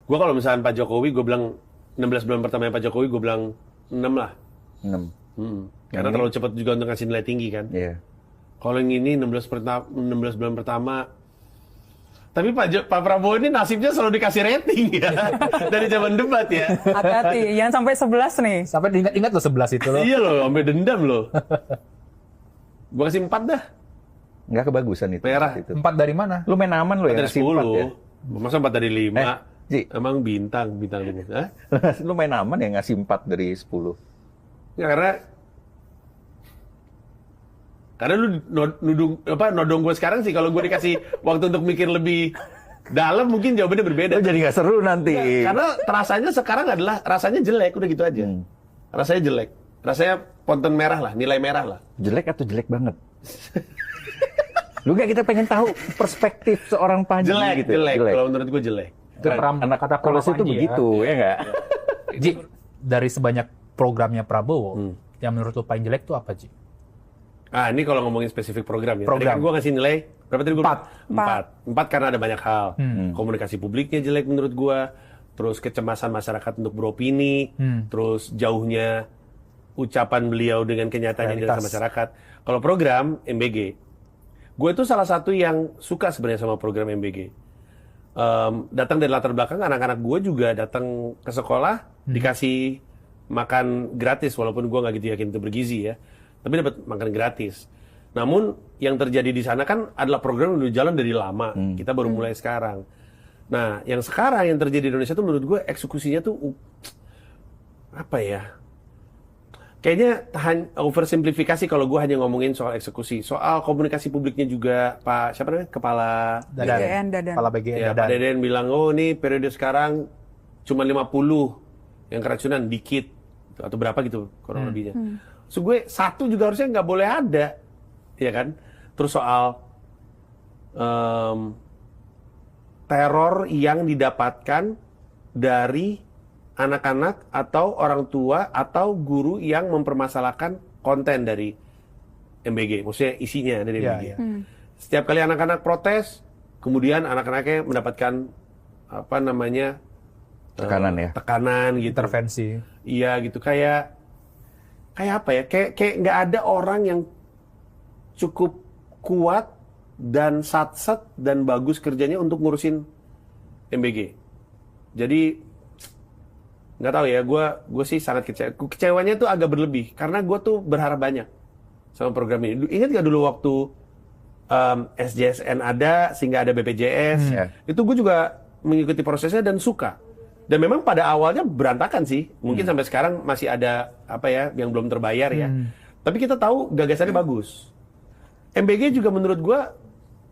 Gue kalau misalnya Pak Jokowi, gue bilang 16 bulan pertama Pak Jokowi, gue bilang 6 lah. 6. Karena terlalu cepat juga untuk ngasih nilai tinggi kan. Iya. Kalau yang ini 16 bulan pertama. Tapi Pak Prabowo ini nasibnya selalu dikasih rating ya. Dari zaman debat ya. Hati-hati, jangan sampai 11 nih. Sampai diingat-ingat lo 11 itu lo. Iya loh, sampai dendam loh. Gue kasih 4 dah. Nggak kebagusan itu. Merah. Itu. 4 dari mana? Lu main aman lo ya? Dari ngasih 4 ya? 10. Masa 4 dari 5? Ji. Emang bintang 5. Hah? Lu main aman ya ngasih 4 dari 10? Ya, karena lu nodong gue sekarang sih. Kalau gue dikasih waktu untuk mikir lebih dalam, mungkin jawabannya berbeda. Lu jadi nggak seru nanti. Karena rasanya sekarang adalah rasanya jelek, udah gitu aja. Rasanya jelek. Rasanya ponton merah lah, nilai merah lah. Jelek atau jelek banget? Lu nggak, kita pengen tahu perspektif seorang Panji Jelek, gitu. jelek. Kalau menurut gue jelek. Itu Anak kata polisi itu Panji ya. begitu, ya nggak? Ji, dari sebanyak programnya Prabowo, yang menurut lo paling jelek tuh apa, Ji? Ah, ini kalau ngomongin spesifik program ya. Tadi Program. kan gue ngasih nilai berapa tadi gue? 4. 4 karena ada banyak hal. Komunikasi publiknya jelek menurut gue. Terus kecemasan masyarakat untuk beropini. Terus jauhnya ucapan beliau dengan kenyataan yang dirasakan masyarakat. Kalau program MBG, gue itu salah satu yang suka sebenarnya sama program MBG. Datang dari latar belakang anak-anak gue juga datang ke sekolah dikasih makan gratis, walaupun gue nggak gitu yakin itu bergizi ya, tapi dapat makan gratis. Namun yang terjadi di sana kan adalah program yang udah jalan dari lama, kita baru mulai sekarang. Nah, yang sekarang yang terjadi di Indonesia tuh menurut gue eksekusinya tuh apa ya? Kayaknya oversimplifikasi kalau gue hanya ngomongin soal eksekusi. Soal komunikasi publiknya juga Pak siapa namanya? Kepala BGN, Dadan. Kepala BGN ya, Pak Deden bilang, oh ini periode sekarang cuma 50 yang keracunan dikit atau berapa gitu kurang lebihnya. So gue satu juga harusnya nggak boleh ada, ya kan? Terus soal teror yang didapatkan dari anak-anak atau orang tua atau guru yang mempermasalahkan konten dari MBG, maksudnya isinya dari MBG. Iya. Setiap kali anak-anak protes, kemudian anak-anaknya mendapatkan apa namanya Tekanan ya? tekanan gitu. Intervensi. Iya gitu, kayak apa ya? Kayak nggak ada orang yang cukup kuat dan satset dan bagus kerjanya untuk ngurusin MBG. Jadi nggak tahu ya, gue sih sangat kecewa. Kecewanya tuh agak berlebih karena gue tuh berharap banyak sama program ini. Ingat nggak dulu waktu SJSN ada sehingga ada BPJS, itu gue juga mengikuti prosesnya dan suka. Dan memang pada awalnya berantakan sih. Mungkin sampai sekarang masih ada apa ya yang belum terbayar ya. Tapi kita tahu gagasannya bagus. MBG juga menurut gue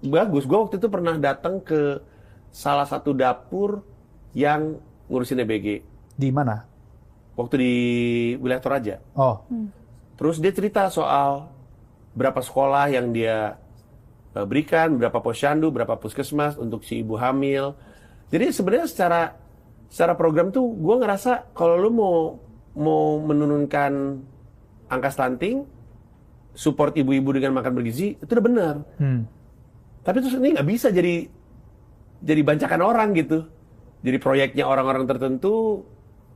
bagus. Gue waktu itu pernah datang ke salah satu dapur yang ngurusin MBG. Di mana? Waktu di wilayah Toraja. Oh. Terus dia cerita soal berapa sekolah yang dia berikan, berapa posyandu, berapa puskesmas untuk si ibu hamil. Jadi sebenarnya secara program tuh gue ngerasa kalau lu mau menurunkan angka stunting, support ibu-ibu dengan makan bergizi, itu udah benar. Tapi terus ini nggak bisa jadi bancakan orang gitu. Jadi proyeknya orang-orang tertentu,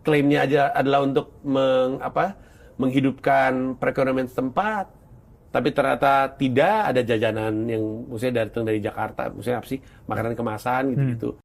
klaimnya aja adalah untuk menghidupkan perekonomian setempat, tapi ternyata tidak ada jajanan yang maksudnya datang dari Jakarta, maksudnya apa sih, makanan kemasan gitu-gitu.